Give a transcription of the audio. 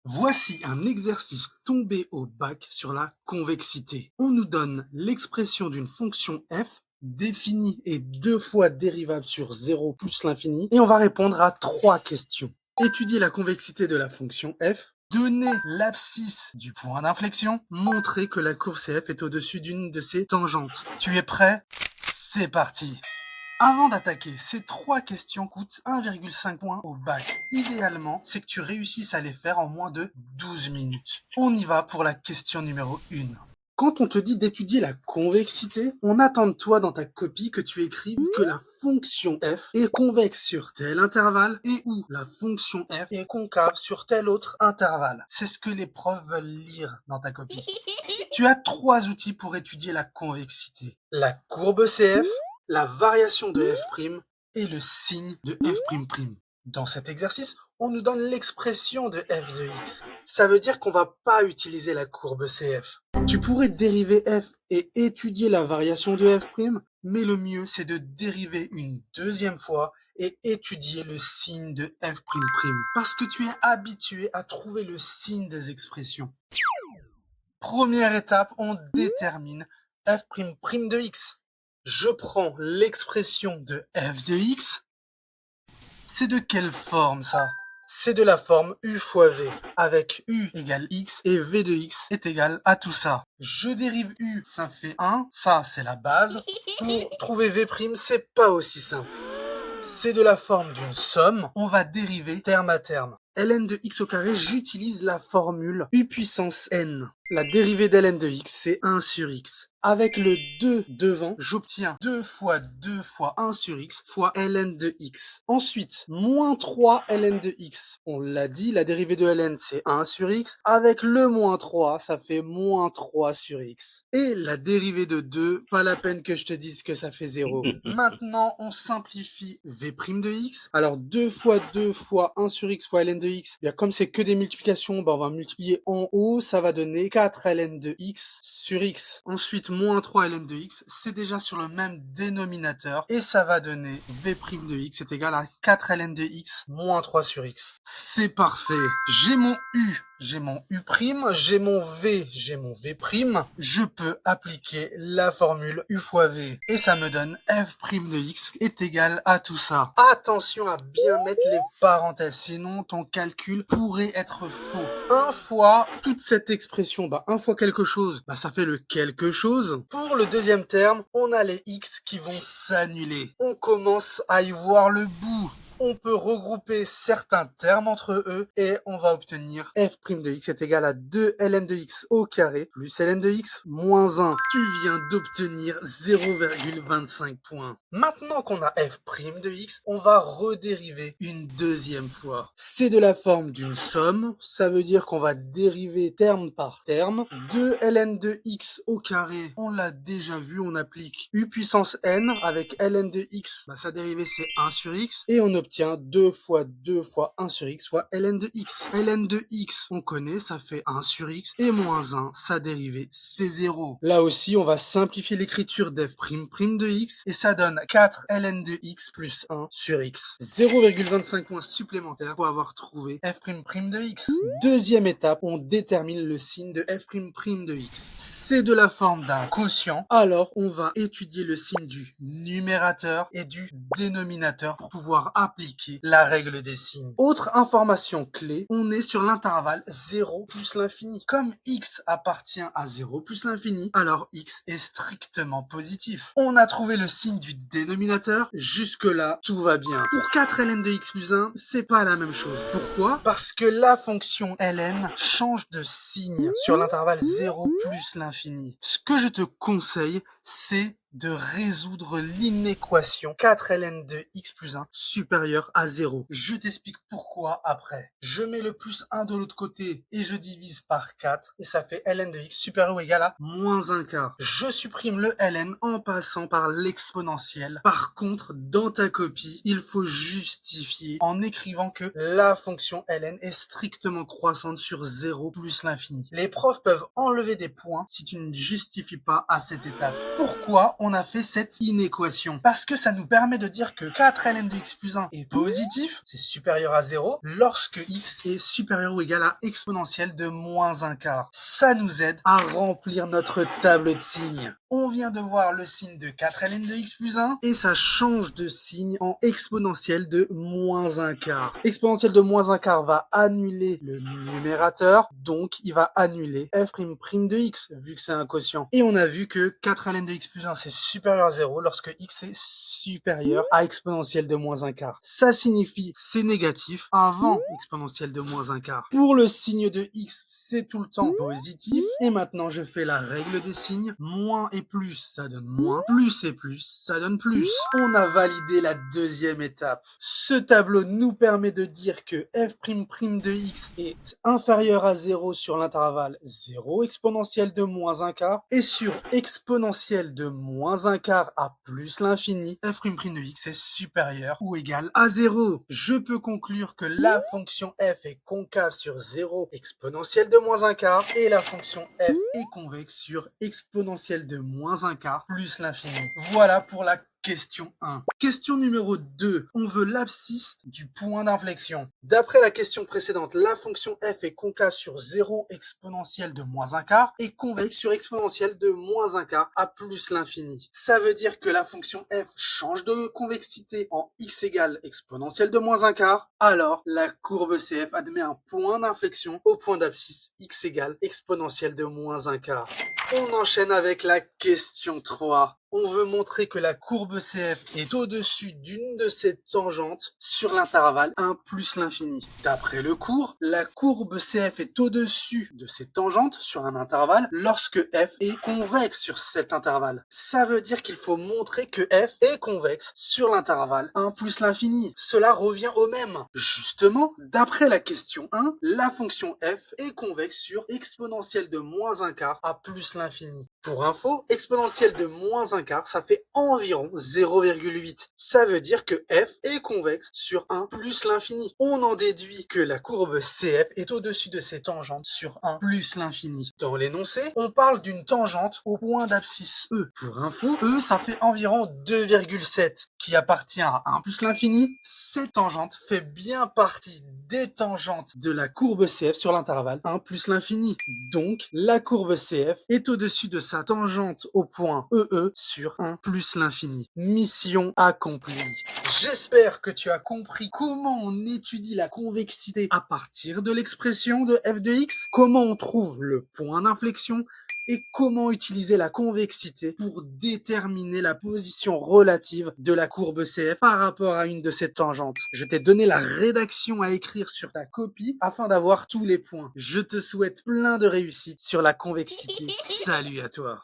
Voici un exercice tombé au bac sur la convexité. On nous donne l'expression d'une fonction f définie et deux fois dérivable sur 0 plus l'infini et on va répondre à trois questions. Étudier la convexité de la fonction f, donner l'abscisse du point d'inflexion, montrer que la courbe CF est au-dessus d'une de ses tangentes. Tu es prêt? C'est parti! Avant d'attaquer, ces trois questions coûtent 1,5 points au bac. Idéalement, c'est que tu réussisses à les faire en moins de 12 minutes. On y va pour la question numéro 1. Quand on te dit d'étudier la convexité, on attend de toi dans ta copie que tu écrives que la fonction f est convexe sur tel intervalle et où la fonction f est concave sur tel autre intervalle. C'est ce que les profs veulent lire dans ta copie. Tu as trois outils pour étudier la convexité. La courbe CF, la variation de f' et le signe de f''. Dans cet exercice, on nous donne l'expression de f de x. Ça veut dire qu'on va pas utiliser la courbe CF. Tu pourrais dériver f et étudier la variation de f', mais le mieux c'est de dériver une deuxième fois et étudier le signe de f'', parce que tu es habitué à trouver le signe des expressions. Première étape, on détermine f'' de x. Je prends l'expression de f de x. C'est de quelle forme ça? C'est de la forme u fois v, avec u égale x et v de x est égal à tout ça. Je dérive u, ça fait 1, ça c'est la base. Pour trouver v', c'est pas aussi simple. C'est de la forme d'une somme, on va dériver terme à terme. ln de x au carré, j'utilise la formule u puissance n. La dérivée d'ln de x, c'est 1 sur x. Avec le 2 devant, j'obtiens 2 fois 1 sur x fois ln de x. Ensuite, moins 3 ln de x. On l'a dit, la dérivée de ln, c'est 1 sur x. Avec le moins 3, ça fait moins 3 sur x. Et la dérivée de 2, pas la peine que je te dise que ça fait 0. Maintenant, on simplifie v' de x. Alors, 2 fois 1 sur x fois ln de x. Bien, comme c'est que des multiplications, on va multiplier en haut. Ça va donner 4 ln de x sur x. Ensuite, moins 3 ln de x, c'est déjà sur le même dénominateur. Et ça va donner v' de x est égal à 4 ln de x moins 3 sur x. C'est parfait. J'ai mon u. J'ai mon u', j'ai mon v, j'ai mon v', je peux appliquer la formule u fois v et ça me donne f' de x est égal à tout ça. Attention à bien mettre les parenthèses, sinon ton calcul pourrait être faux. 1 fois toute cette expression, 1 fois quelque chose, ça fait le quelque chose. Pour le deuxième terme, on a les x qui vont s'annuler. On commence à y voir le bout. On peut regrouper certains termes entre eux et on va obtenir f' de x est égal à 2 ln de x au carré plus ln de x moins 1. Tu viens d'obtenir 0,25 points. Maintenant qu'on a f' de x, on va redériver une deuxième fois. C'est de la forme d'une somme, ça veut dire qu'on va dériver terme par terme. 2 ln de x au carré, on l'a déjà vu, on applique u puissance n avec ln de x, sa dérivée c'est 1 sur x et on obtient 2 fois 1 sur x soit ln de x. ln de x, on connaît, ça fait 1 sur x et moins 1, sa dérivée c'est 0. Là aussi, on va simplifier l'écriture d'f' de x et ça donne 4 ln de x plus 1 sur x. 0,25 points supplémentaires pour avoir trouvé f' de x. Deuxième étape, on détermine le signe de f' de x. C'est de la forme d'un quotient, alors on va étudier le signe du numérateur et du dénominateur pour pouvoir appliquer la règle des signes. Autre information clé, on est sur l'intervalle 0 plus l'infini. Comme x appartient à 0 plus l'infini, alors x est strictement positif. On a trouvé le signe du dénominateur, jusque-là, tout va bien. Pour 4 ln de x plus 1, c'est pas la même chose. Pourquoi? Parce que la fonction ln change de signe sur l'intervalle 0 plus l'infini. Ce que je te conseille, c'est de résoudre l'inéquation 4 ln de x plus 1 supérieur à 0. Je t'explique pourquoi après. Je mets le plus 1 de l'autre côté et je divise par 4 et ça fait ln de x supérieur ou égal à moins 1 quart. Je supprime le ln en passant par l'exponentielle. Par contre, dans ta copie, il faut justifier en écrivant que la fonction ln est strictement croissante sur 0 plus l'infini. Les profs peuvent enlever des points si tu ne justifies pas à cette étape. Pourquoi on a fait cette inéquation? Parce que ça nous permet de dire que 4 ln de x plus 1 est positif, c'est supérieur à 0, lorsque x est supérieur ou égal à exponentielle de moins un quart. Ça nous aide à remplir notre table de signes. On vient de voir le signe de 4 ln de x plus 1 et ça change de signe en exponentielle de moins un quart. Exponentielle de moins un quart va annuler le numérateur, donc il va annuler f' de x vu que c'est un quotient. Et on a vu que 4 ln de x plus 1 c'est supérieur à 0 lorsque x est supérieur à exponentielle de moins un quart. Ça signifie c'est négatif avant exponentielle de moins un quart. Pour le signe de x, c'est tout le temps positif. Et maintenant, je fais la règle des signes. Moins et plus, ça donne moins. Plus et plus, ça donne plus. On a validé la deuxième étape. Ce tableau nous permet de dire que f' de x est inférieur à 0 sur l'intervalle 0 exponentielle de moins un quart et sur exponentielle de moins un quart à plus l'infini, f' de x est supérieur ou égal à 0. Je peux conclure que la fonction f est concave sur 0 exponentielle de moins un quart et la fonction f est convexe sur exponentielle de moins un quart plus l'infini. Voilà pour la question 1. Question numéro 2. On veut l'abscisse du point d'inflexion. D'après la question précédente, la fonction f est concave sur 0 exponentielle de moins un quart et convexe sur exponentielle de moins un quart à plus l'infini. Ça veut dire que la fonction f change de convexité en x égale exponentielle de moins un quart. Alors, la courbe CF admet un point d'inflexion au point d'abscisse x égale exponentielle de moins un quart. On enchaîne avec la question 3. On veut montrer que la courbe CF est au-dessus d'une de ses tangentes sur l'intervalle 1 plus l'infini. D'après le cours, la courbe CF est au-dessus de ses tangentes sur un intervalle lorsque f est convexe sur cet intervalle. Ça veut dire qu'il faut montrer que f est convexe sur l'intervalle 1 plus l'infini. Cela revient au même. Justement, d'après la question 1, la fonction f est convexe sur exponentielle de moins un quart à plus l'infini. Pour info, exponentielle de moins un quart, ça fait environ 0,8. Ça veut dire que f est convexe sur 1 plus l'infini. On en déduit que la courbe CF est au-dessus de ses tangentes sur 1 plus l'infini. Dans l'énoncé, on parle d'une tangente au point d'abscisse E. Pour info, E, ça fait environ 2,7 qui appartient à 1 plus l'infini. Cette tangente fait bien partie des tangentes de la courbe CF sur l'intervalle 1 plus l'infini. Donc, la courbe CF est au-dessus de sa tangente au point EE sur 1 plus l'infini. Mission accomplie. J'espère que tu as compris comment on étudie la convexité à partir de l'expression de f de x, comment on trouve le point d'inflexion et comment utiliser la convexité pour déterminer la position relative de la courbe CF par rapport à une de ses tangentes. Je t'ai donné la rédaction à écrire sur ta copie afin d'avoir tous les points. Je te souhaite plein de réussite sur la convexité. Salut à toi!